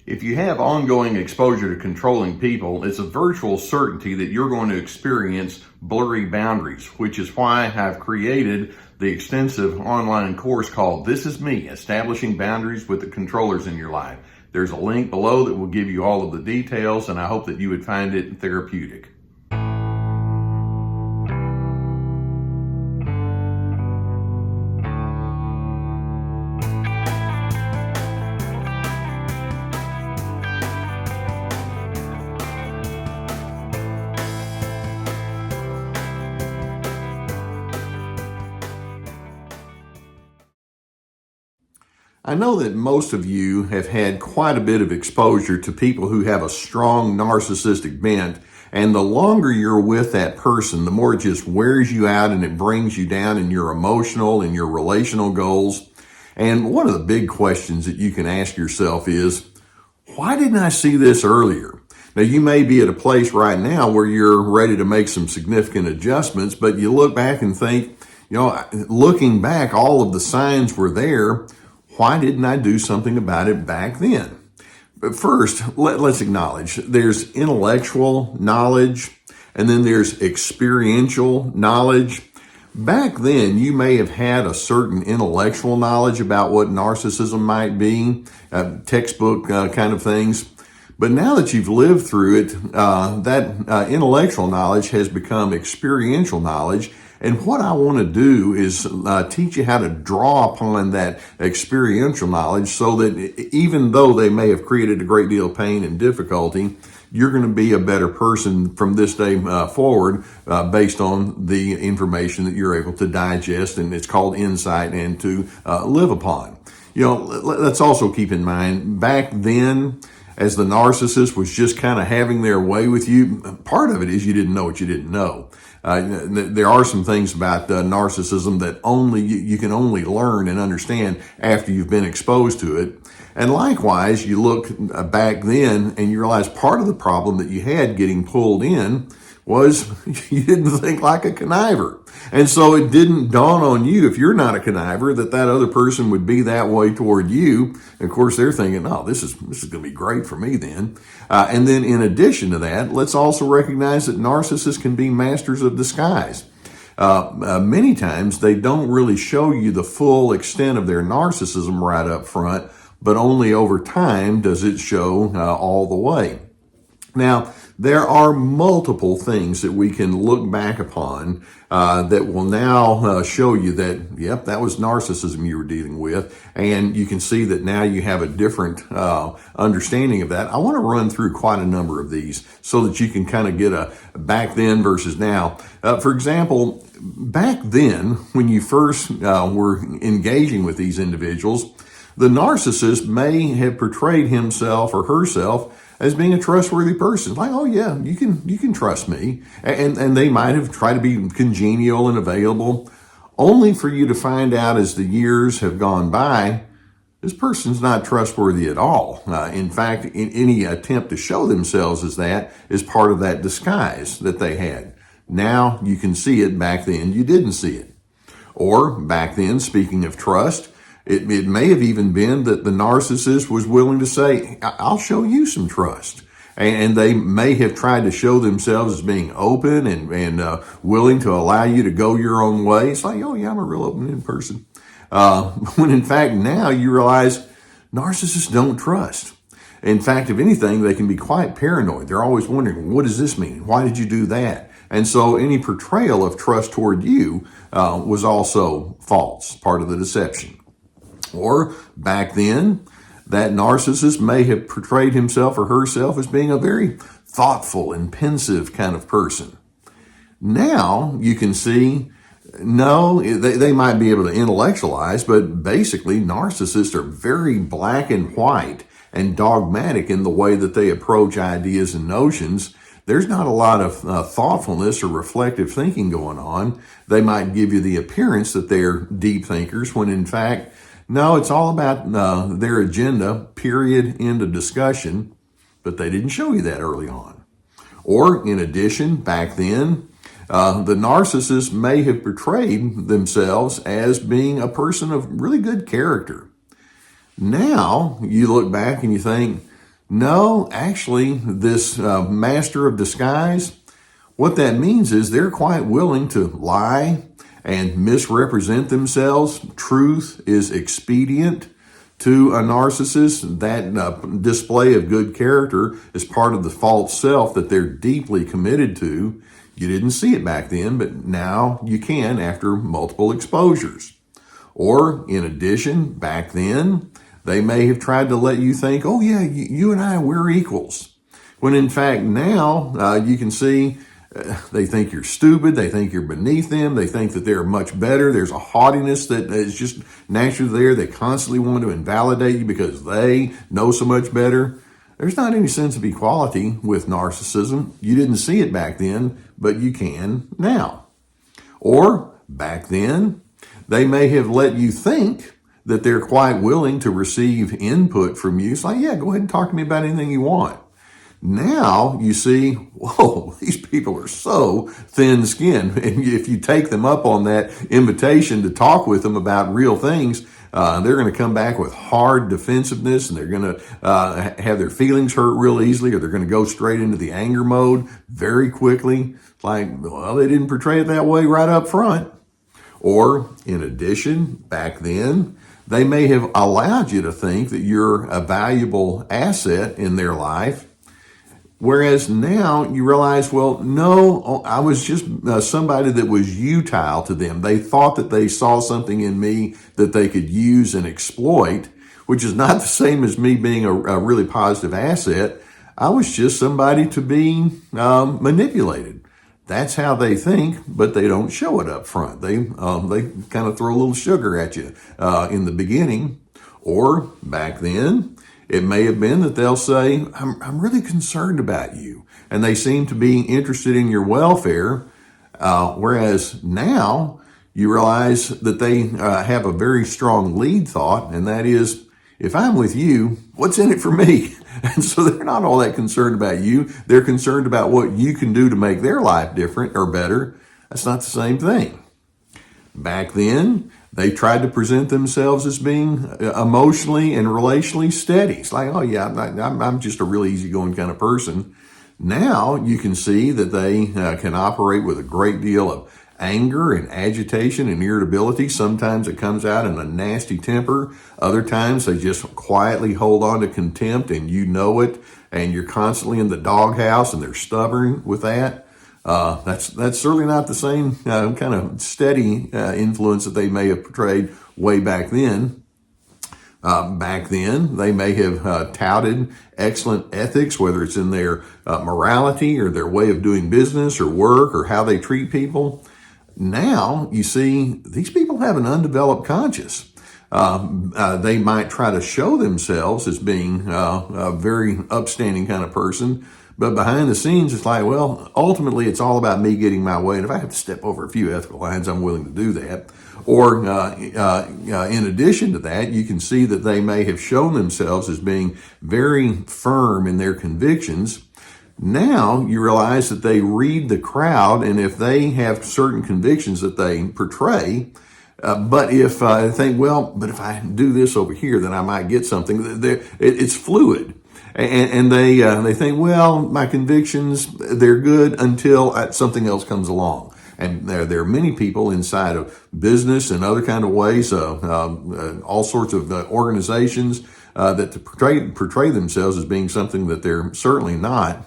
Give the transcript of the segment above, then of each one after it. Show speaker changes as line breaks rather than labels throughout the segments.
If you have ongoing exposure to controlling people, it's a virtual certainty that you're going to experience blurry boundaries, which is why I've created the extensive online course called This Is Me, Establishing Boundaries with the Controllers in Your Life. There's a link below that will give you all of the details, and I hope that you would find it therapeutic. I know that most of you have had quite a bit of exposure to people who have a strong narcissistic bent, and the longer you're with that person, the more it just wears you out and it brings you down in your emotional and your relational goals. And one of the big questions that you can ask yourself is, why didn't I see this earlier? Now, you may be at a place right now where you're ready to make some significant adjustments, but you look back and think, looking back, all of the signs were there. Why didn't I do something about it back then? But first, let's acknowledge there's intellectual knowledge, and then there's experiential knowledge. Back then, you may have had a certain intellectual knowledge about what narcissism might be, textbook kind of things. But now that you've lived through it, that intellectual knowledge has become experiential knowledge. And what I want to do is teach you how to draw upon that experiential knowledge so that even though they may have created a great deal of pain and difficulty, you're going to be a better person from this day forward based on the information that you're able to digest, and it's called insight, and to live upon. Let's also keep in mind, back then, as the narcissist was just kind of having their way with you, part of it is you didn't know what you didn't know. There are some things about narcissism that you can only learn and understand after you've been exposed to it. And likewise, you look back then and you realize part of the problem that you had getting pulled in was you didn't think like a conniver. And so it didn't dawn on you, if you're not a conniver, that other person would be that way toward you. And of course, they're thinking, oh, this is going to be great for me then. And then in addition to that, let's also recognize that narcissists can be masters of disguise. Many times they don't really show you the full extent of their narcissism right up front, but only over time does it show all the way. Now, there are multiple things that we can look back upon that will now show you that, yep, that was narcissism you were dealing with. And you can see that now you have a different understanding of that. I want to run through quite a number of these so that you can kind of get a back then versus now. For example, back then, when you first were engaging with these individuals, the narcissist may have portrayed himself or herself as being a trustworthy person. Like, oh yeah, you can trust me. And they might have tried to be congenial and available, only for you to find out as the years have gone by, this person's not trustworthy at all. In fact, in any attempt to show themselves as that is part of that disguise that they had. Now you can see it, back then you didn't see it. Or back then, speaking of trust, it may have even been that the narcissist was willing to say, I'll show you some trust. And they may have tried to show themselves as being open and willing to allow you to go your own way. It's like, oh yeah, I'm a real open person. When in fact now you realize narcissists don't trust. In fact, if anything, they can be quite paranoid. They're always wondering, what does this mean? Why did you do that? And so any portrayal of trust toward you was also false, part of the deception. Or back then, that narcissist may have portrayed himself or herself as being a very thoughtful and pensive kind of person. Now you can see, no, they might be able to intellectualize, but basically narcissists are very black and white and dogmatic in the way that they approach ideas and notions. There's not a lot of thoughtfulness or reflective thinking going on. They might give you the appearance that they're deep thinkers when in fact, no, it's all about their agenda, period, end of discussion, but they didn't show you that early on. Or, in addition, back then, the narcissist may have portrayed themselves as being a person of really good character. Now, you look back and you think, No, actually, this master of disguise, what that means is they're quite willing to lie and misrepresent themselves. Truth is expedient to a narcissist. That display of good character is part of the false self that they're deeply committed to. You didn't see it back then, but now you can after multiple exposures. Or, in addition, back then, they may have tried to let you think, oh yeah, you and I, we're equals. When in fact now you can see they think you're stupid. They think you're beneath them. They think that they're much better. There's a haughtiness that is just naturally there. They constantly want to invalidate you because they know so much better. There's not any sense of equality with narcissism. You didn't see it back then, but you can now. Or back then, they may have let you think that they're quite willing to receive input from you. It's like, yeah, go ahead and talk to me about anything you want. Now you see, whoa, these people are so thin-skinned. And if you take them up on that invitation to talk with them about real things, they're going to come back with hard defensiveness, and they're going to have their feelings hurt real easily, or they're going to go straight into the anger mode very quickly. It's like, well, they didn't portray it that way right up front. Or, in addition, back then, they may have allowed you to think that you're a valuable asset in their life. Whereas now you realize, well, no, I was just somebody that was utile to them. They thought that they saw something in me that they could use and exploit, which is not the same as me being a really positive asset. I was just somebody to be manipulated. That's how they think, but they don't show it up front. They kind of throw a little sugar at you in the beginning. Or back then, it may have been that they'll say, I'm really concerned about you. And they seem to be interested in your welfare. Whereas now you realize that they have a very strong lead thought, and that is, if I'm with you, what's in it for me? And so they're not all that concerned about you. They're concerned about what you can do to make their life different or better. That's not the same thing. Back then, they tried to present themselves as being emotionally and relationally steady. It's like, oh yeah, I'm just a really easygoing kind of person. Now you can see that they can operate with a great deal of anger and agitation and irritability. Sometimes it comes out in a nasty temper. Other times they just quietly hold on to contempt, and you know it, and you're constantly in the doghouse, and they're stubborn with that. That's certainly not the same kind of steady influence that they may have portrayed way back then. Back then, they may have touted excellent ethics, whether it's in their morality or their way of doing business or work or how they treat people. Now, you see, these people have an undeveloped conscience. They might try to show themselves as being a very upstanding kind of person, but behind the scenes, it's like, well, ultimately, it's all about me getting my way. And if I have to step over a few ethical lines, I'm willing to do that. Or in addition to that, you can see that they may have shown themselves as being very firm in their convictions. Now you realize that they read the crowd, and if they have certain convictions that they portray, but if I think, well, but if I do this over here, then I might get something. It's fluid. And they think, well, my convictions, they're good until something else comes along. And there are many people inside of business and other kind of ways, all sorts of organizations that portray themselves as being something that they're certainly not.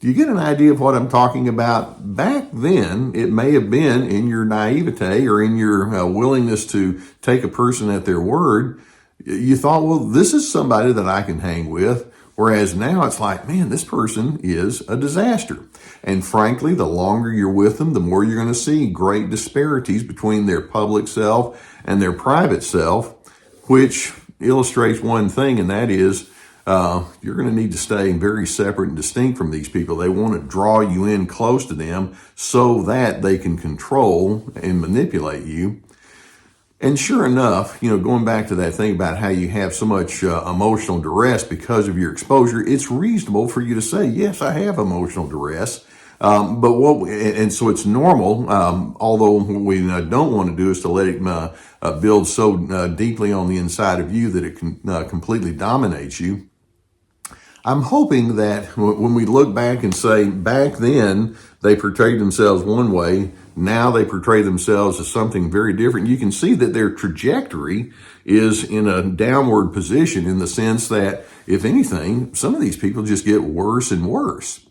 Do you get an idea of what I'm talking about? Back then, it may have been in your naivete or in your willingness to take a person at their word. You thought, well, this is somebody that I can hang with. Whereas now it's like, man, this person is a disaster. And frankly, the longer you're with them, the more you're going to see great disparities between their public self and their private self, which illustrates one thing, and that is you're going to need to stay very separate and distinct from these people. They want to draw you in close to them so that they can control and manipulate you. And sure enough, going back to that thing about how you have so much emotional duress because of your exposure, it's reasonable for you to say, yes, I have emotional duress. And so it's normal, although what we don't want to do is to let it build so deeply on the inside of you that it can completely dominates you. I'm hoping that when we look back and say, back then they portrayed themselves one way, now they portray themselves as something very different, you can see that their trajectory is in a downward position, in the sense that, if anything, some of these people just get worse and worse.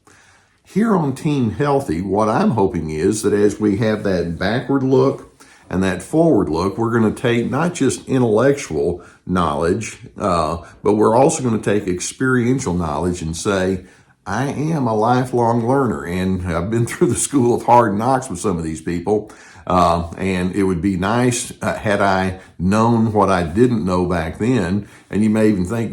Here on Team Healthy, what I'm hoping is that as we have that backward look and that forward look, we're going to take not just intellectual knowledge, but we're also going to take experiential knowledge and say, I am a lifelong learner, and I've been through the school of hard knocks with some of these people. And it would be nice had I known what I didn't know back then. And you may even think,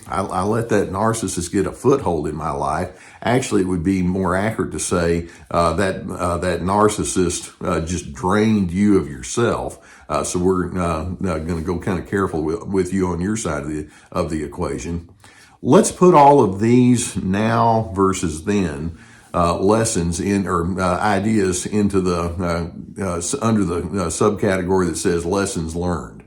I let that narcissist get a foothold in my life. Actually, it would be more accurate to say that narcissist just drained you of yourself. So we're going to go kind of careful with you on your side of the equation. Let's put all of these now versus then lessons in, or ideas into the under the subcategory that says lessons learned.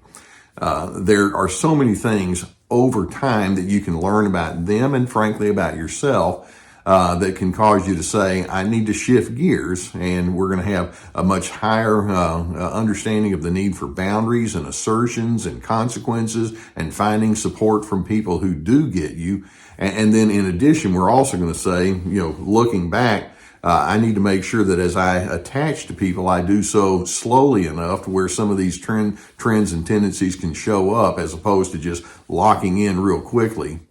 There are so many things over time that you can learn about them, and frankly about yourself, that can cause you to say, I need to shift gears, and we're going to have a much higher understanding of the need for boundaries and assertions and consequences, and finding support from people who do get you. And then in addition, we're also going to say, looking back, I need to make sure that as I attach to people, I do so slowly enough to where some of these trends and tendencies can show up, as opposed to just locking in real quickly.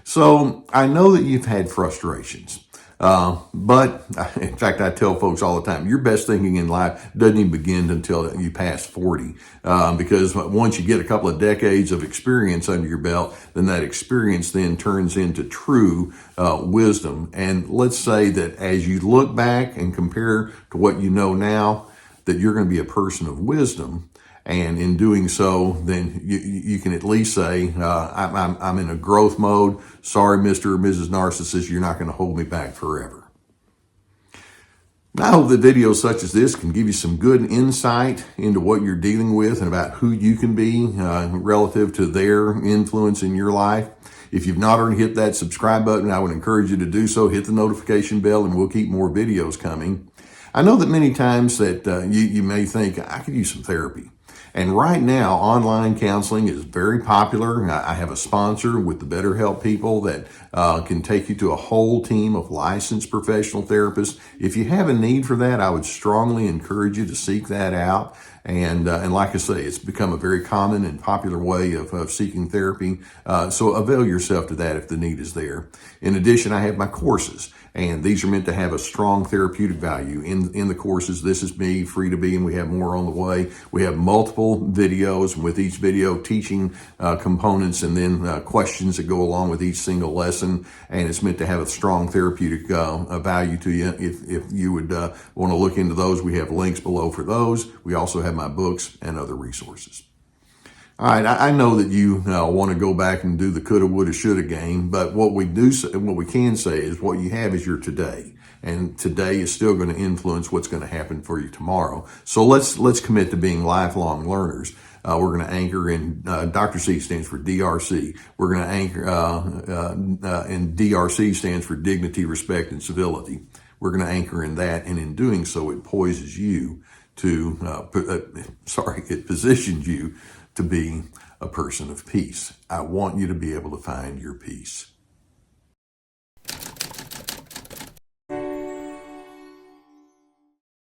So I know that you've had frustrations, but in fact, I tell folks all the time, your best thinking in life doesn't even begin until you pass 40, because once you get a couple of decades of experience under your belt, then that experience then turns into true wisdom. And let's say that as you look back and compare to what you know now, that you're going to be a person of wisdom. And in doing so, then you can at least say, I'm in a growth mode. Sorry, Mr. or Mrs. Narcissist, you're not going to hold me back forever. Now, I hope that videos such as this can give you some good insight into what you're dealing with and about who you can be relative to their influence in your life. If you've not already hit that subscribe button, I would encourage you to do so. Hit the notification bell, and we'll keep more videos coming. I know that many times that you may think, I could use some therapy. And right now, online counseling is very popular. I have a sponsor with the BetterHelp people that can take you to a whole team of licensed professional therapists. If you have a need for that, I would strongly encourage you to seek that out. And like I say, it's become a very common and popular way of seeking therapy. So avail yourself to that if the need is there. In addition, I have my courses, and these are meant to have a strong therapeutic value. In the courses, This Is Me, Free to Be, and we have more on the way. We have multiple videos, with each video teaching components, and then questions that go along with each single lesson. And it's meant to have a strong therapeutic value to you. If you would want to look into those, we have links below for those. We also have my books and other resources. All right, I know that you want to go back and do the coulda, woulda, shoulda game, but what we can say is what you have is your today, and today is still going to influence what's going to happen for you tomorrow. So let's commit to being lifelong learners. We're going to anchor in Dr. C stands for DRC. We're going to anchor and DRC stands for dignity, respect, and civility. We're going to anchor in that, and in doing so, it poises you it positions you to be a person of peace. I want you to be able to find your peace.